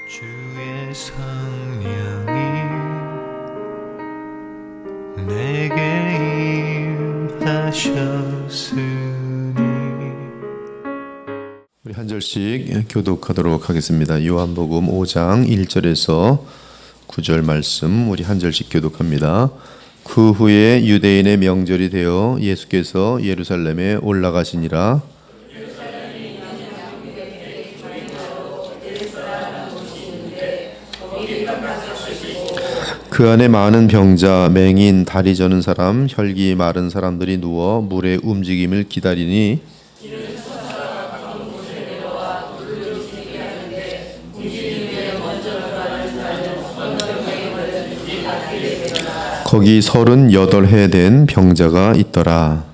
주의 성령이 내게 임하셨으니. 우리 한 절씩 교독하도록 하겠습니다. 요한복음 5장 1절에서 9절 말씀 우리 한 절씩 교독합니다. 그 후에 유대인의 명절이 되어 예수께서 예루살렘에 올라가시니라. 그 안에 많은 병자, 맹인, 다리 저는 사람, 혈기 마른 사람들이 누워 물의 움직임을 기다리니 거기 38해 된 병자가 있더라.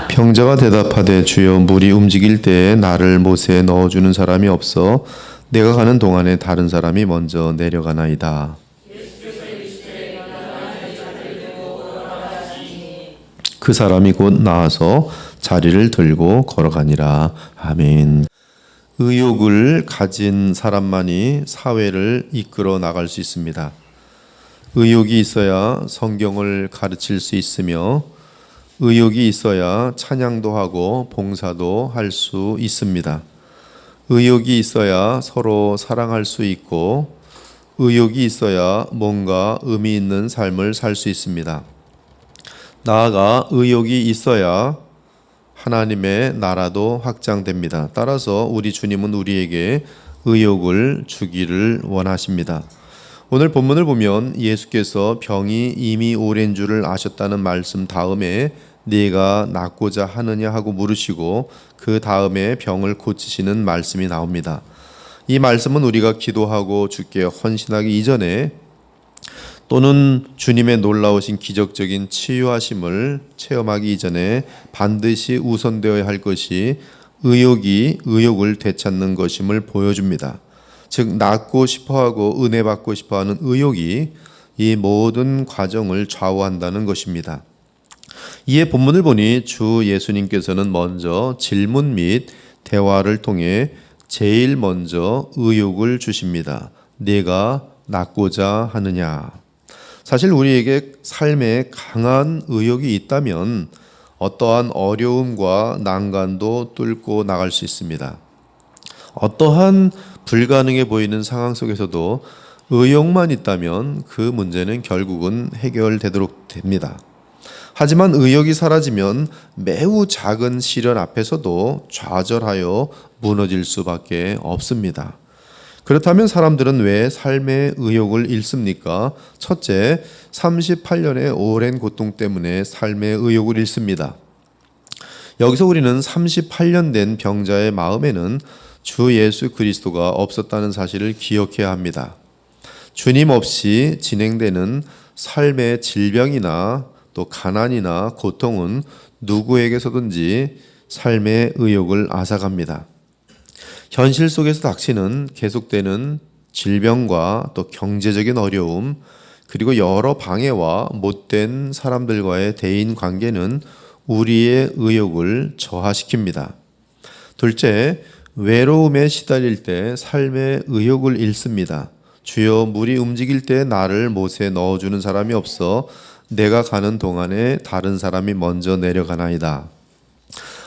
병자가 대답하되 주여 물이 움직일 때에 나를 못에 넣어주는 사람이 없어 내가 가는 동안에 다른 사람이 먼저 내려가나이다. 그 사람이 곧 나와서 자리를 들고 걸어가니라. 아멘. 의욕을 가진 사람만이 사회를 이끌어 나갈 수 있습니다. 의욕이 있어야 성경을 가르칠 수 있으며 의욕이 있어야 찬양도 하고 봉사도 할 수 있습니다. 의욕이 있어야 서로 사랑할 수 있고 의욕이 있어야 뭔가 의미 있는 삶을 살 수 있습니다. 나아가 의욕이 있어야 하나님의 나라도 확장됩니다. 따라서 우리 주님은 우리에게 의욕을 주기를 원하십니다. 오늘 본문을 보면 예수께서 병이 이미 오랜 줄을 아셨다는 말씀 다음에 네가 낫고자 하느냐 하고 물으시고 그 다음에 병을 고치시는 말씀이 나옵니다. 이 말씀은 우리가 기도하고 주께 헌신하기 이전에 또는 주님의 놀라우신 기적적인 치유하심을 체험하기 이전에 반드시 우선되어야 할 것이 의욕을 되찾는 것임을 보여줍니다. 즉 낫고 싶어하고 은혜 받고 싶어하는 의욕이 이 모든 과정을 좌우한다는 것입니다. 이에 본문을 보니 주 예수님께서는 먼저 질문 및 대화를 통해 제일 먼저 의욕을 주십니다. 네가 낫고자 하느냐? 사실 우리에게 삶에 강한 의욕이 있다면 어떠한 어려움과 난간도 뚫고 나갈 수 있습니다. 어떠한 불가능해 보이는 상황 속에서도 의욕만 있다면 그 문제는 결국은 해결되도록 됩니다. 하지만 의욕이 사라지면 매우 작은 시련 앞에서도 좌절하여 무너질 수밖에 없습니다. 그렇다면 사람들은 왜 삶의 의욕을 잃습니까? 첫째, 38년의 오랜 고통 때문에 삶의 의욕을 잃습니다. 여기서 우리는 38년 된 병자의 마음에는 주 예수 그리스도가 없었다는 사실을 기억해야 합니다. 주님 없이 진행되는 삶의 질병이나 또 가난이나 고통은 누구에게서든지 삶의 의욕을 앗아갑니다. 현실 속에서 닥치는 계속되는 질병과 또 경제적인 어려움 그리고 여러 방해와 못된 사람들과의 대인 관계는 우리의 의욕을 저하시킵니다. 둘째, 외로움에 시달릴 때 삶의 의욕을 잃습니다. 주여 물이 움직일 때 나를 못에 넣어주는 사람이 없어 내가 가는 동안에 다른 사람이 먼저 내려가나이다.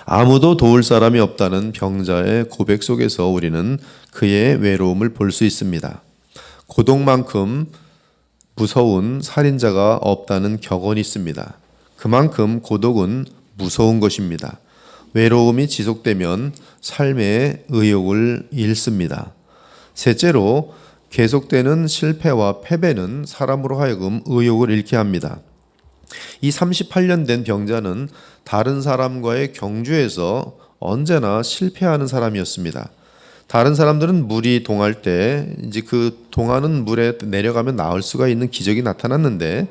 아무도 도울 사람이 없다는 병자의 고백 속에서 우리는 그의 외로움을 볼 수 있습니다. 고독만큼 무서운 살인자가 없다는 격언이 있습니다. 그만큼 고독은 무서운 것입니다. 외로움이 지속되면 삶의 의욕을 잃습니다. 셋째로 계속되는 실패와 패배는 사람으로 하여금 의욕을 잃게 합니다. 이 38년 된 병자는 다른 사람과의 경주에서 언제나 실패하는 사람이었습니다. 다른 사람들은 물이 동할 때 이제 그 동하는 물에 내려가면 나올 수가 있는 기적이 나타났는데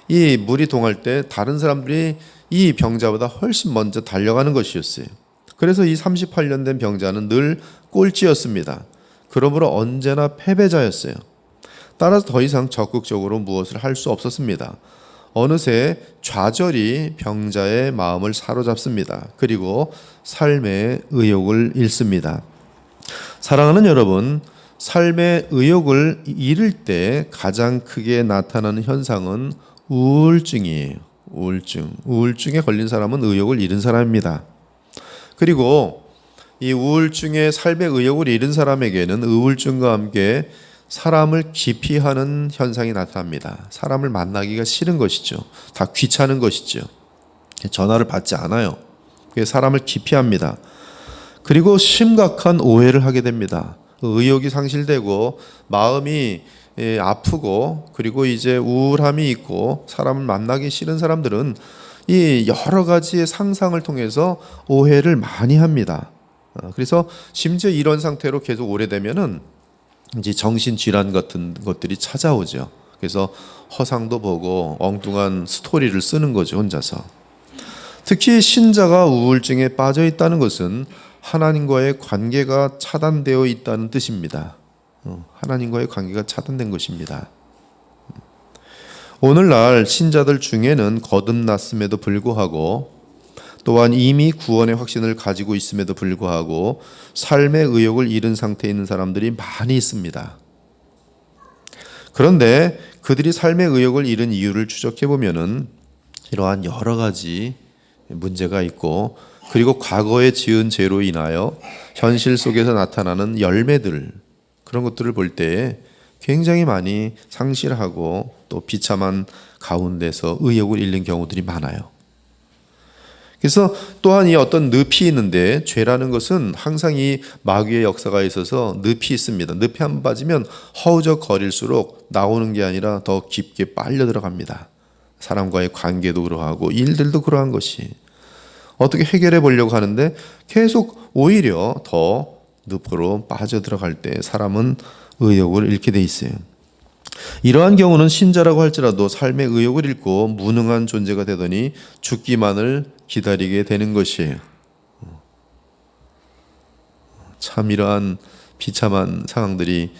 이 물이 동할 때 다른 사람들이 이 병자보다 훨씬 먼저 달려가는 것이었어요. 그래서 이 38년 된 병자는 늘 꼴찌였습니다. 그러므로 언제나 패배자였어요. 따라서 더 이상 적극적으로 무엇을 할 수 없었습니다. 어느새 좌절이 병자의 마음을 사로잡습니다. 그리고 삶의 의욕을 잃습니다. 사랑하는 여러분, 삶의 의욕을 잃을 때 가장 크게 나타나는 현상은 우울증이에요. 우울증에 걸린 사람은 의욕을 잃은 사람입니다. 그리고 이 우울증에 삶의 의욕을 잃은 사람에게는 우울증과 함께 사람을 기피하는 현상이 나타납니다. 사람을 만나기가 싫은 것이죠. 다 귀찮은 것이죠. 전화를 받지 않아요. 사람을 기피합니다. 그리고 심각한 오해를 하게 됩니다. 의욕이 상실되고 마음이 아프고 그리고 이제 우울함이 있고 사람을 만나기 싫은 사람들은 이 여러 가지의 상상을 통해서 오해를 많이 합니다. 그래서 심지어 이런 상태로 계속 오래되면은 이제 정신질환 같은 것들이 찾아오죠. 그래서 허상도 보고 엉뚱한 스토리를 쓰는 거죠, 혼자서. 특히 신자가 우울증에 빠져 있다는 것은 하나님과의 관계가 차단되어 있다는 뜻입니다. 하나님과의 관계가 차단된 것입니다. 오늘날 신자들 중에는 거듭났음에도 불구하고 또한 이미 구원의 확신을 가지고 있음에도 불구하고 삶의 의욕을 잃은 상태에 있는 사람들이 많이 있습니다. 그런데 그들이 삶의 의욕을 잃은 이유를 추적해 보면은 이러한 여러 가지 문제가 있고 그리고 과거에 지은 죄로 인하여 현실 속에서 나타나는 열매들 그런 것들을 볼 때 굉장히 많이 상실하고 또 비참한 가운데서 의욕을 잃는 경우들이 많아요. 그래서 또한 이 어떤 늪이 있는데 죄라는 것은 항상 이 마귀의 역사가 있어서 늪이 있습니다. 늪에 한 번 빠지면 허우적거릴수록 나오는 게 아니라 더 깊게 빨려 들어갑니다. 사람과의 관계도 그러하고 일들도 그러한 것이 어떻게 해결해 보려고 하는데 계속 오히려 더 늪으로 빠져 들어갈 때 사람은 의욕을 잃게 돼 있어요. 이러한 경우는 신자라고 할지라도 삶의 의욕을 잃고 무능한 존재가 되더니 죽기만을 기다리게 되는 것이에요. 참 이러한 비참한 상황들이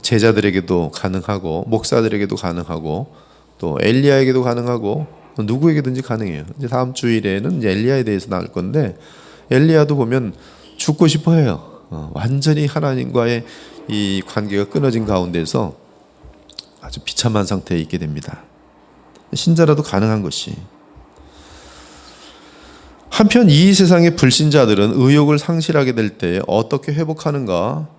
제자들에게도 가능하고 목사들에게도 가능하고 또 엘리야에게도 가능하고 누구에게든지 가능해요. 이제 다음 주일에는 엘리야에 대해서 나올 건데 엘리야도 보면 죽고 싶어 해요. 완전히 하나님과의 이 관계가 끊어진 가운데서 아주 비참한 상태에 있게 됩니다. 신자라도 가능한 것이. 한편 이 세상의 불신자들은 의욕을 상실하게 될 때 어떻게 회복하는가?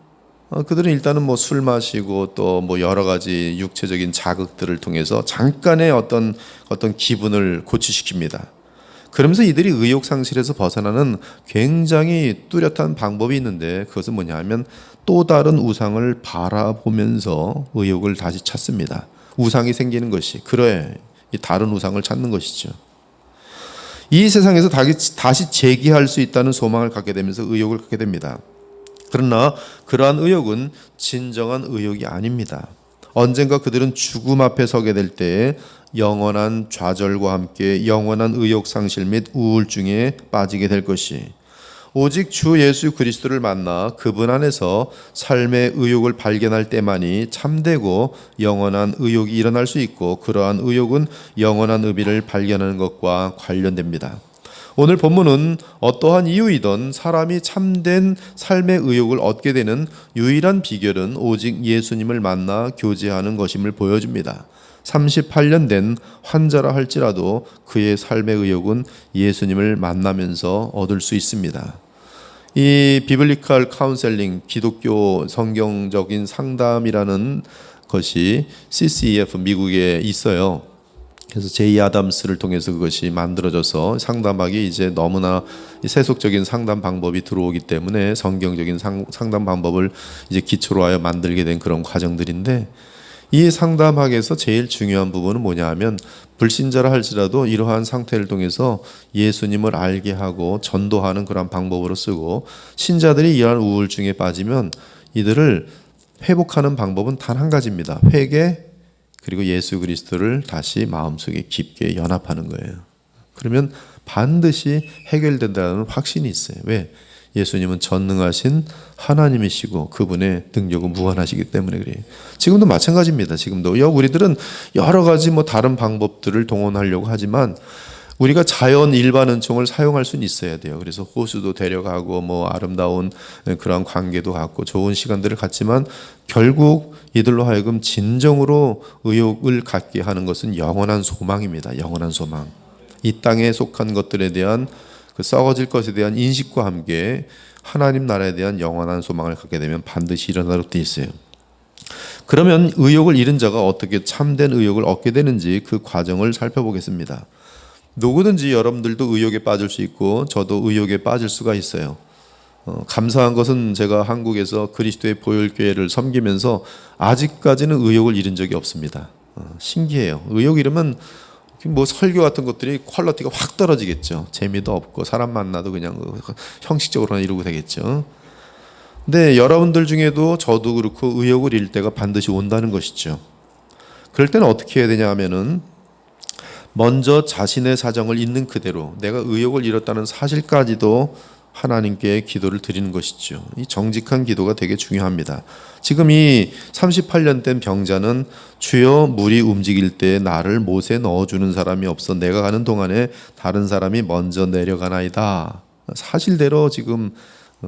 그들은 일단은 뭐 술 마시고 또 뭐 여러 가지 육체적인 자극들을 통해서 잠깐의 어떤 기분을 고취시킵니다. 그러면서 이들이 의욕 상실에서 벗어나는 굉장히 뚜렷한 방법이 있는데 그것은 뭐냐 하면 또 다른 우상을 바라보면서 의욕을 다시 찾습니다. 우상이 생기는 것이 그래 이 다른 우상을 찾는 것이죠. 이 세상에서 다시 재기할 수 있다는 소망을 갖게 되면서 의욕을 갖게 됩니다. 그러나 그러한 의욕은 진정한 의욕이 아닙니다. 언젠가 그들은 죽음 앞에 서게 될 때에 영원한 좌절과 함께 영원한 의욕 상실 및 우울증에 빠지게 될 것이 오직 주 예수 그리스도를 만나 그분 안에서 삶의 의욕을 발견할 때만이 참되고 영원한 의욕이 일어날 수 있고 그러한 의욕은 영원한 의미를 발견하는 것과 관련됩니다. 오늘 본문은 어떠한 이유이든 사람이 참된 삶의 의욕을 얻게 되는 유일한 비결은 오직 예수님을 만나 교제하는 것임을 보여줍니다. 38년 된 환자라 할지라도 그의 삶의 의욕은 예수님을 만나면서 얻을 수 있습니다. 이 비블리컬 카운셀링, 기독교 성경적인 상담이라는 것이 CCEF 미국에 있어요. 그래서 제이 아담스를 통해서 그것이 만들어져서 상담하기 이제 너무나 세속적인 상담 방법이 들어오기 때문에 성경적인 상담 방법을 이제 기초로 하여 만들게 된 그런 과정들인데 이 상담학에서 제일 중요한 부분은 뭐냐 하면 불신자라 할지라도 이러한 상태를 통해서 예수님을 알게 하고 전도하는 그런 방법으로 쓰고 신자들이 이러한 우울증에 빠지면 이들을 회복하는 방법은 단 한 가지입니다. 회개 그리고 예수 그리스도를 다시 마음속에 깊게 연합하는 거예요. 그러면 반드시 해결된다는 확신이 있어요. 왜? 예수님은 전능하신 하나님이시고 그분의 능력은 무한하시기 때문에 그래요. 지금도 마찬가지입니다. 지금도 우리들은 여러 가지 다른 방법들을 동원하려고 하지만 우리가 자연 일반 은총을 사용할 수는 있어야 돼요. 그래서 호수도 데려가고 아름다운 그런 관계도 갖고 좋은 시간들을 갖지만 결국 이들로 하여금 진정으로 의욕을 갖게 하는 것은 영원한 소망입니다. 영원한 소망. 이 땅에 속한 것들에 대한 그 썩어질 것에 대한 인식과 함께 하나님 나라에 대한 영원한 소망을 갖게 되면 반드시 일어나도록 되어 있어요. 그러면 의욕을 잃은 자가 어떻게 참된 의욕을 얻게 되는지 그 과정을 살펴보겠습니다. 누구든지 여러분들도 의욕에 빠질 수 있고 저도 의욕에 빠질 수가 있어요. 감사한 것은 제가 한국에서 그리스도의 보혈교회를 섬기면서 아직까지는 의욕을 잃은 적이 없습니다. 신기해요. 의욕 잃으면 설교 같은 것들이 퀄리티가 확 떨어지겠죠. 재미도 없고 사람 만나도 그냥 형식적으로만 이루고 되겠죠. 근데 여러분들 중에도 저도 그렇고 의욕을 잃을 때가 반드시 온다는 것이죠. 그럴 때는 어떻게 해야 되냐 하면은 먼저 자신의 사정을 있는 그대로 내가 의욕을 잃었다는 사실까지도 하나님께 기도를 드리는 것이죠. 이 정직한 기도가 되게 중요합니다. 지금 이 38년 된 병자는 주여 물이 움직일 때 나를 못에 넣어주는 사람이 없어 내가 가는 동안에 다른 사람이 먼저 내려가나이다. 사실대로 지금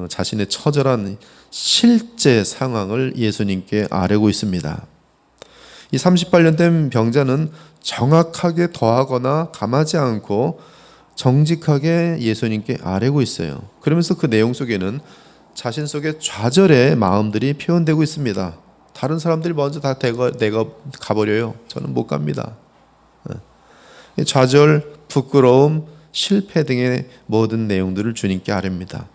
자신의 처절한 실제 상황을 예수님께 아뢰고 있습니다. 이 38년 된 병자는 정확하게 더하거나 감하지 않고 정직하게 예수님께 아뢰고 있어요. 그러면서 그 내용 속에는 자신 속에 좌절의 마음들이 표현되고 있습니다. 다른 사람들이 먼저 다 내가 가버려요. 저는 못 갑니다. 좌절, 부끄러움, 실패 등의 모든 내용들을 주님께 아뢰입니다.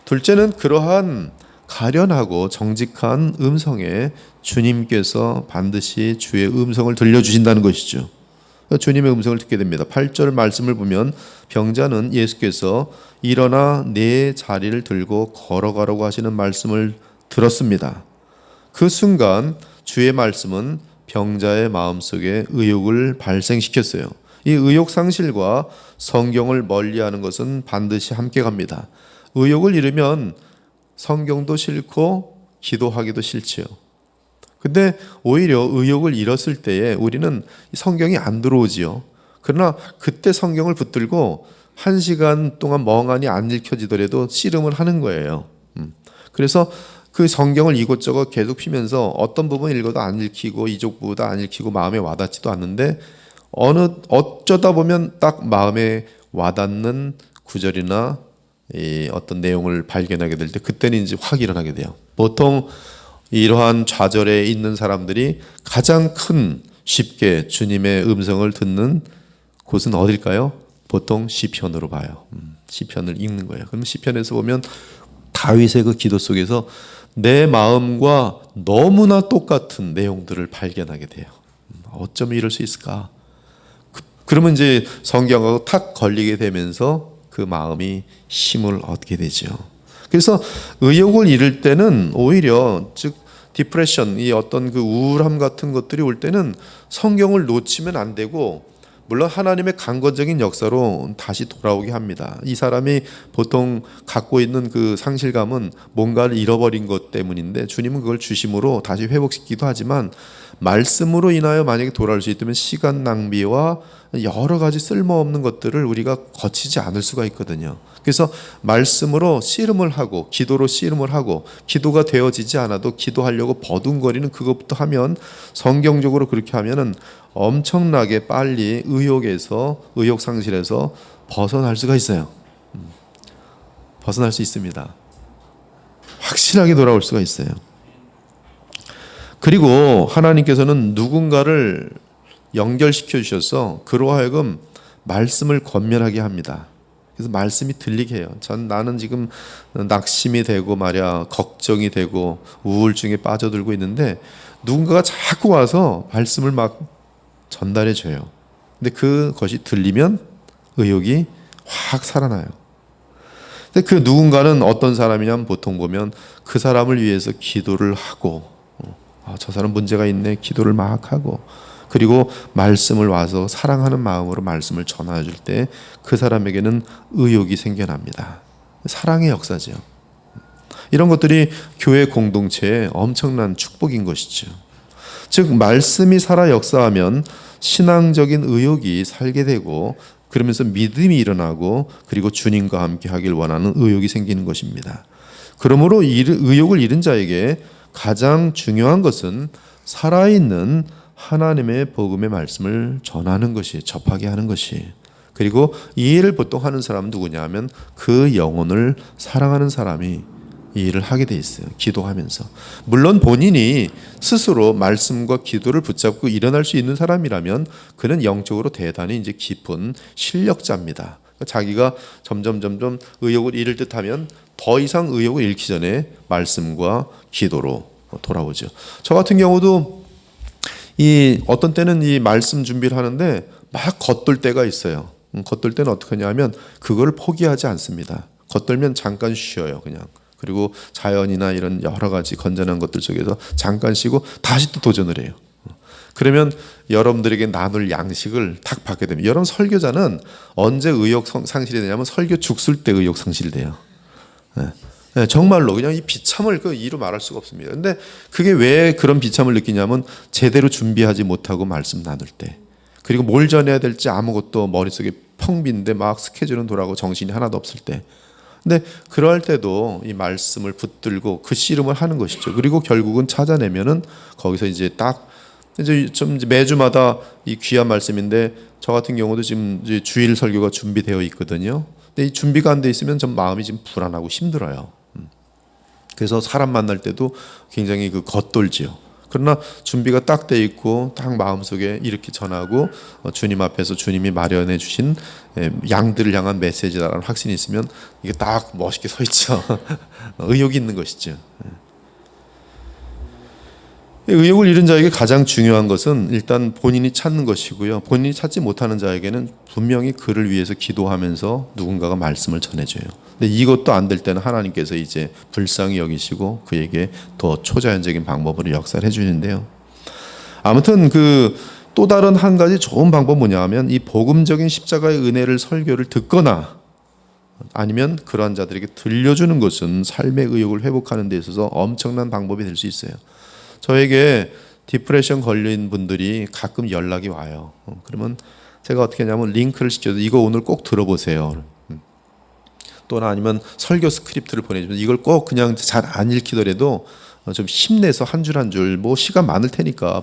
둘째는 그러한 가련하고 정직한 음성에 주님께서 반드시 주의 음성을 들려주신다는 것이죠. 주님의 음성을 듣게 됩니다. 8절 말씀을 보면 병자는 예수께서 일어나 내 자리를 들고 걸어가라고 하시는 말씀을 들었습니다. 그 순간 주의 말씀은 병자의 마음속에 의욕을 발생시켰어요. 이 의욕 상실과 성경을 멀리하는 것은 반드시 함께 갑니다. 의욕을 잃으면 성경도 싫고 기도하기도 싫지요. 근데 오히려 의욕을 잃었을 때에 우리는 성경이 안 들어오지요. 그러나 그때 성경을 붙들고 1시간 동안 멍하니 안 읽혀지더라도 씨름을 하는 거예요. 그래서 그 성경을 이곳저곳 계속 피면서 어떤 부분 읽어도 안 읽히고 이쪽 부분도 안 읽히고 마음에 와닿지도 않는데 어쩌다 보면 딱 마음에 와닿는 구절이나 이 어떤 내용을 발견하게 될 때 그때는 이제 확 일어나게 돼요. 보통 이러한 좌절에 있는 사람들이 가장 큰 쉽게 주님의 음성을 듣는 곳은 어딜까요? 보통 시편으로 봐요. 시편을 읽는 거예요. 그럼 시편에서 보면 다윗의 그 기도 속에서 내 마음과 너무나 똑같은 내용들을 발견하게 돼요. 어쩌면 이럴 수 있을까? 그러면 이제 성경하고 탁 걸리게 되면서 그 마음이 힘을 얻게 되죠. 그래서 의욕을 잃을 때는 오히려 즉 디프레션, 이 어떤 그 우울함 같은 것들이 올 때는 성경을 놓치면 안 되고 물론 하나님의 강권적인 역사로 다시 돌아오게 합니다. 이 사람이 보통 갖고 있는 그 상실감은 뭔가를 잃어버린 것 때문인데 주님은 그걸 주심으로 다시 회복시키기도 하지만 말씀으로 인하여 만약에 돌아올 수 있다면 시간 낭비와 여러 가지 쓸모없는 것들을 우리가 거치지 않을 수가 있거든요. 그래서 말씀으로 씨름을 하고 기도로 씨름을 하고 기도가 되어지지 않아도 기도하려고 버둥거리는 그것부터 하면 성경적으로 그렇게 하면은 엄청나게 빨리 의욕 상실에서 벗어날 수가 있어요. 벗어날 수 있습니다. 확실하게 돌아올 수가 있어요. 그리고 하나님께서는 누군가를 연결시켜 주셔서 그로 하여금 말씀을 권면하게 합니다. 그래서 말씀이 들리게 해요. 나는 지금 낙심이 되고 말이야 걱정이 되고 우울증에 빠져들고 있는데 누군가가 자꾸 와서 말씀을 막 전달해 줘요. 근데 그것이 들리면 의욕이 확 살아나요. 근데 그 누군가는 어떤 사람이냐면 보통 보면 그 사람을 위해서 기도를 하고 저 사람 문제가 있네 기도를 막 하고 그리고 말씀을 와서 사랑하는 마음으로 말씀을 전해 줄 때 그 사람에게는 의욕이 생겨납니다. 사랑의 역사죠. 이런 것들이 교회 공동체의 엄청난 축복인 것이죠. 즉 말씀이 살아 역사하면 신앙적인 의욕이 살게 되고 그러면서 믿음이 일어나고 그리고 주님과 함께 하길 원하는 의욕이 생기는 것입니다. 그러므로 의욕을 잃은 자에게 가장 중요한 것은 살아있는 하나님의 복음의 말씀을 전하는 것이, 접하게 하는 것이, 그리고 이 일을 보통 하는 사람은 누구냐 하면 그 영혼을 사랑하는 사람이 이 일을 하게 돼 있어요. 기도하면서. 물론 본인이 스스로 말씀과 기도를 붙잡고 일어날 수 있는 사람이라면 그는 영적으로 대단히 이제 깊은 실력자입니다. 자기가 점점 의욕을 잃을 듯하면 더 이상 의욕을 잃기 전에 말씀과 기도로 돌아오죠. 저 같은 경우도 어떤 때는 이 말씀 준비를 하는데 막 겉돌 때가 있어요. 겉돌 때는 어떻게 하냐면 그걸 포기하지 않습니다. 겉돌면 잠깐 쉬어요, 그냥. 그리고 자연이나 이런 여러 가지 건전한 것들 속에서 잠깐 쉬고 다시 또 도전을 해요. 그러면 여러분들에게 나눌 양식을 탁 받게 됩니다. 여러분 설교자는 언제 의욕 상실이 되냐면 설교 죽을 때 의욕 상실이 돼요. 네, 정말로 그냥 이 비참을 이루 말할 수가 없습니다. 근데 그게 왜 그런 비참을 느끼냐면 제대로 준비하지 못하고 말씀 나눌 때, 그리고 뭘 전해야 될지 아무것도 머릿속에 펑 빈데 막 스케줄은 돌아가고 정신이 하나도 없을 때. 근데 그럴 때도 이 말씀을 붙들고 그 씨름을 하는 것이죠. 그리고 결국은 찾아내면은 거기서 이제 딱 이제 좀 매주마다 이 귀한 말씀인데 저 같은 경우도 지금 이제 주일 설교가 준비되어 있거든요. 근데 이 준비가 안 돼 있으면 좀 마음이 좀 불안하고 힘들어요. 그래서 사람 만날 때도 굉장히 겉돌지요. 그러나 준비가 딱 돼 있고 딱 마음속에 이렇게 전하고 주님 앞에서 주님이 마련해 주신 양들을 향한 메시지다라는 확신이 있으면 이게 딱 멋있게 서 있죠. 의욕이 있는 것이죠. 의욕을 잃은 자에게 가장 중요한 것은 일단 본인이 찾는 것이고요. 본인이 찾지 못하는 자에게는 분명히 그를 위해서 기도하면서 누군가가 말씀을 전해줘요. 근데 이것도 안 될 때는 하나님께서 이제 불쌍히 여기시고 그에게 더 초자연적인 방법으로 역사를 해주는데요. 아무튼 또 다른 한 가지 좋은 방법 뭐냐 하면 이 복음적인 십자가의 은혜를 설교를 듣거나 아니면 그러한 자들에게 들려주는 것은 삶의 의욕을 회복하는 데 있어서 엄청난 방법이 될 수 있어요. 저에게 디프레션 걸린 분들이 가끔 연락이 와요. 그러면 제가 어떻게 하냐면 링크를 시켜서 이거 오늘 꼭 들어보세요. 또는 아니면 설교 스크립트를 보내주면 이걸 꼭 그냥 잘 안 읽히더라도 좀 힘내서 한 줄 한 줄 뭐 시간 많을 테니까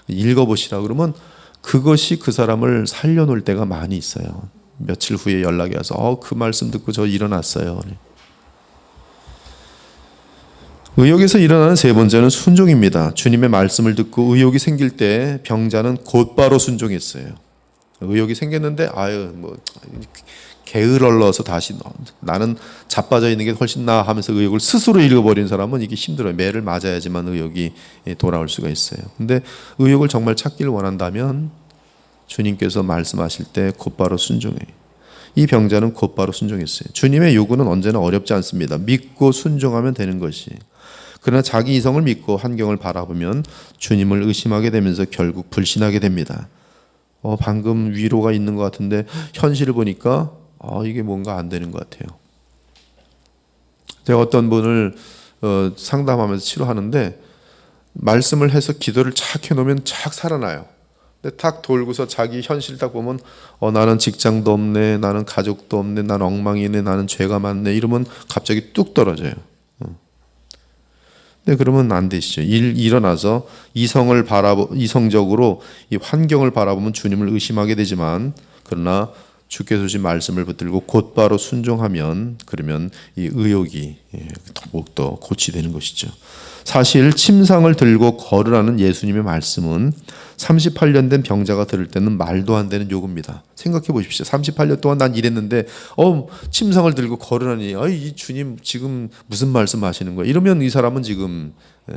읽어보시라 그러면 그것이 그 사람을 살려놓을 때가 많이 있어요. 며칠 후에 연락이 와서 그 말씀 듣고 저 일어났어요. 의욕에서 일어나는 세 번째는 순종입니다. 주님의 말씀을 듣고 의욕이 생길 때 병자는 곧바로 순종했어요. 의욕이 생겼는데 게을러서 다시 나는 자빠져 있는 게 훨씬 나아 하면서 의욕을 스스로 잃어버린 사람은 이게 힘들어요. 매를 맞아야지만 의욕이 돌아올 수가 있어요. 근데 의욕을 정말 찾기를 원한다면 주님께서 말씀하실 때 곧바로 순종해요. 이 병자는 곧바로 순종했어요. 주님의 요구는 언제나 어렵지 않습니다. 믿고 순종하면 되는 것이. 그러나 자기 이성을 믿고 환경을 바라보면 주님을 의심하게 되면서 결국 불신하게 됩니다. 방금 위로가 있는 것 같은데 현실을 보니까 이게 뭔가 안 되는 것 같아요. 제가 어떤 분을 상담하면서 치료하는데 말씀을 해서 기도를 착 해놓으면 착 살아나요. 근데 탁 돌고서 자기 현실 딱 보면 나는 직장도 없네, 나는 가족도 없네, 나는 엉망이네, 나는 죄가 많네 이러면 갑자기 뚝 떨어져요. 근데 그러면 안 되시죠. 일어나서 이성적으로 이 환경을 바라보면 주님을 의심하게 되지만 그러나 주께서 주신 말씀을 붙들고 곧바로 순종하면 그러면 이 의욕이 더욱더 고치되는 것이죠. 사실 침상을 들고 걸으라는 예수님의 말씀은 38년 된 병자가 들을 때는 말도 안 되는 요구입니다. 생각해 보십시오. 38년 동안 난 일했는데 침상을 들고 걸으라니 이 주님 지금 무슨 말씀하시는 거야? 이러면 이 사람은 지금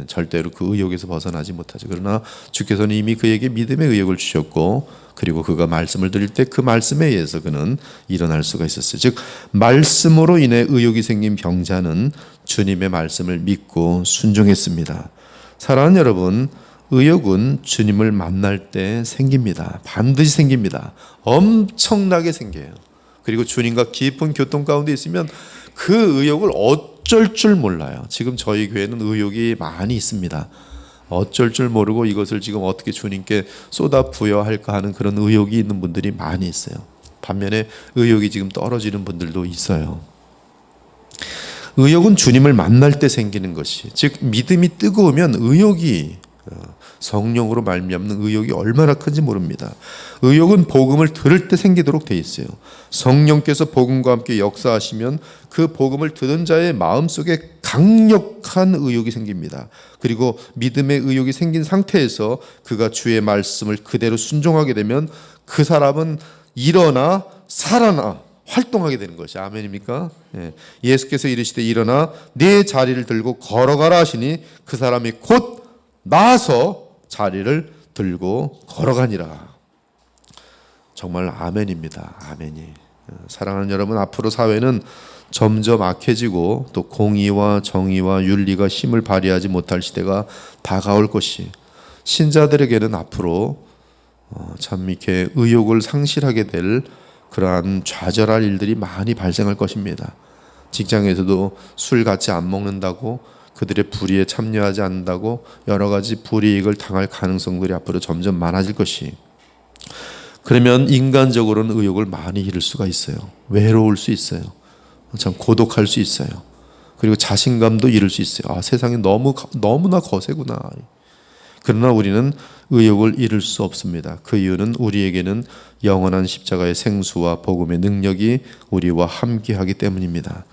절대로 그 의욕에서 벗어나지 못하죠. 그러나 주께서는 이미 그에게 믿음의 의욕을 주셨고 그리고 그가 말씀을 들을 때 그 말씀에 의해서 그는 일어날 수가 있었어요. 즉 말씀으로 인해 의욕이 생긴 병자는 주님의 말씀을 믿고 순종했습니다. 사랑하는 여러분, 의욕은 주님을 만날 때 생깁니다. 반드시 생깁니다. 엄청나게 생겨요. 그리고 주님과 깊은 교통 가운데 있으면 그 의욕을 어쩔 줄 몰라요. 지금 저희 교회는 의욕이 많이 있습니다. 어쩔 줄 모르고 이것을 지금 어떻게 주님께 쏟아 부어야 할까 하는 그런 의욕이 있는 분들이 많이 있어요. 반면에 의욕이 지금 떨어지는 분들도 있어요. 의욕은 주님을 만날 때 생기는 것이, 즉 믿음이 뜨거우면 의욕이, 성령으로 말미암는 의욕이 얼마나 큰지 모릅니다. 의욕은 복음을 들을 때 생기도록 돼 있어요. 성령께서 복음과 함께 역사하시면 그 복음을 듣는 자의 마음속에 강력한 의욕이 생깁니다. 그리고 믿음의 의욕이 생긴 상태에서 그가 주의 말씀을 그대로 순종하게 되면 그 사람은 일어나 살아나 활동하게 되는 것이, 아멘입니까? 예. 예수께서 이르시되 일어나 네 자리를 들고 걸어가라 하시니 그 사람이 곧 나서 자리를 들고 걸어가니라. 정말 아멘입니다. 아멘이. 사랑하는 여러분, 앞으로 사회는 점점 악해지고 또 공의와 정의와 윤리가 힘을 발휘하지 못할 시대가 다가올 것이, 신자들에게는 앞으로 참 이렇게 의욕을 상실하게 될 그러한 좌절할 일들이 많이 발생할 것입니다. 직장에서도 술 같이 안 먹는다고, 그들의 불의에 참여하지 않는다고 여러 가지 불이익을 당할 가능성들이 앞으로 점점 많아질 것이, 그러면 인간적으로는 의욕을 많이 잃을 수가 있어요. 외로울 수 있어요. 참 고독할 수 있어요. 그리고 자신감도 잃을 수 있어요. 세상이 너무나 거세구나. 그러나 우리는 의욕을 잃을 수 없습니다. 그 이유는 우리에게는 영원한 십자가의 생수와 복음의 능력이 우리와 함께하기 때문입니다.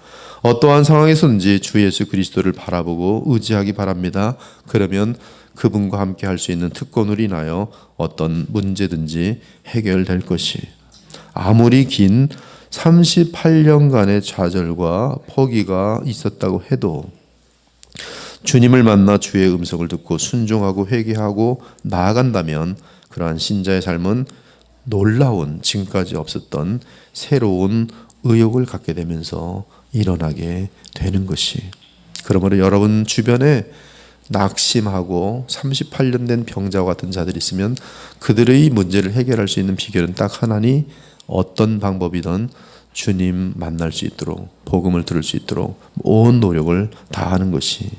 어떠한 상황에서든지 주 예수 그리스도를 바라보고 의지하기 바랍니다. 그러면 그분과 함께 할 수 있는 특권으로 인하여 어떤 문제든지 해결될 것이, 아무리 긴 38년간의 좌절과 포기가 있었다고 해도 주님을 만나 주의 음성을 듣고 순종하고 회개하고 나아간다면 그러한 신자의 삶은 놀라운, 지금까지 없었던 새로운 의욕을 갖게 되면서 일어나게 되는 것이, 그러므로 여러분 주변에 낙심하고 38년 된 병자와 같은 자들이 있으면 그들의 문제를 해결할 수 있는 비결은 딱 하나니, 어떤 방법이든 주님 만날 수 있도록, 복음을 들을 수 있도록 온 노력을 다하는 것이,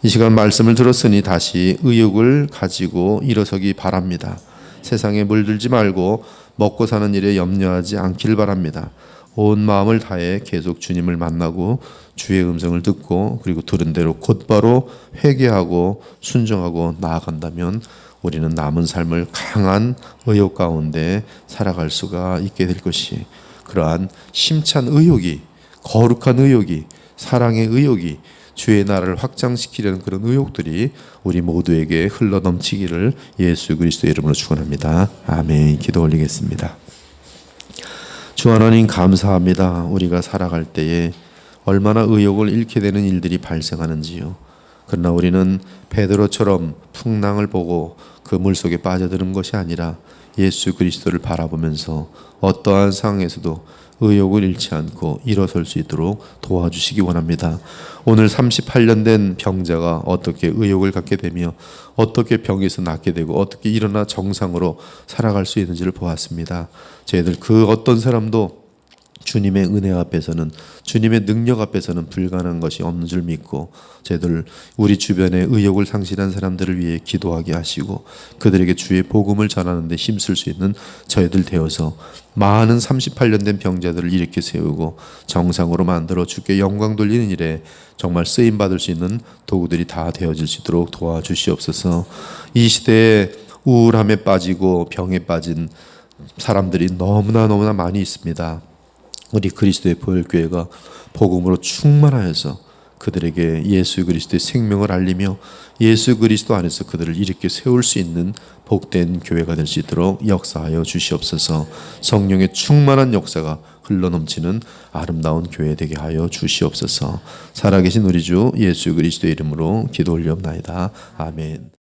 이 시간 말씀을 들었으니 다시 의욕을 가지고 일어서기 바랍니다. 세상에 물들지 말고 먹고 사는 일에 염려하지 않길 바랍니다. 온 마음을 다해 계속 주님을 만나고 주의 음성을 듣고, 그리고 들은 대로 곧바로 회개하고 순종하고 나아간다면 우리는 남은 삶을 강한 의욕 가운데 살아갈 수가 있게 될 것이, 그러한 힘찬 의욕이, 거룩한 의욕이, 사랑의 의욕이, 주의 나라를 확장시키려는 그런 의욕들이 우리 모두에게 흘러넘치기를 예수 그리스도의 이름으로 축원합니다. 아멘. 기도 올리겠습니다. 주 하나님 감사합니다. 우리가 살아갈 때에 얼마나 의욕을 잃게 되는 일들이 발생하는지요. 그러나 우리는 베드로처럼 풍랑을 보고 그 물속에 빠져드는 것이 아니라 예수 그리스도를 바라보면서 어떠한 상황에서도 의욕을 잃지 않고 일어설 수 있도록 도와주시기 원합니다. 오늘 38년 된 병자가 어떻게 의욕을 갖게 되며 어떻게 병에서 낫게 되고 어떻게 일어나 정상으로 살아갈 수 있는지를 보았습니다. 저희들 그 어떤 사람도 주님의 은혜 앞에서는, 주님의 능력 앞에서는 불가능한 것이 없는 줄 믿고, 저희들 우리 주변에 의욕을 상실한 사람들을 위해 기도하게 하시고 그들에게 주의 복음을 전하는 데 힘쓸 수 있는 저희들 되어서 많은 38년 된 병자들을 일으켜 세우고 정상으로 만들어 주께 영광 돌리는 일에 정말 쓰임받을 수 있는 도구들이 다 되어질 수 있도록 도와주시옵소서. 이 시대에 우울함에 빠지고 병에 빠진 사람들이 너무나 많이 있습니다. 우리 그리스도의 보혈교회가 복음으로 충만하여서 그들에게 예수 그리스도의 생명을 알리며 예수 그리스도 안에서 그들을 일으켜 세울 수 있는 복된 교회가 될 수 있도록 역사하여 주시옵소서. 성령의 충만한 역사가 흘러넘치는 아름다운 교회 되게 하여 주시옵소서. 살아계신 우리 주 예수 그리스도의 이름으로 기도 올리옵나이다. 아멘.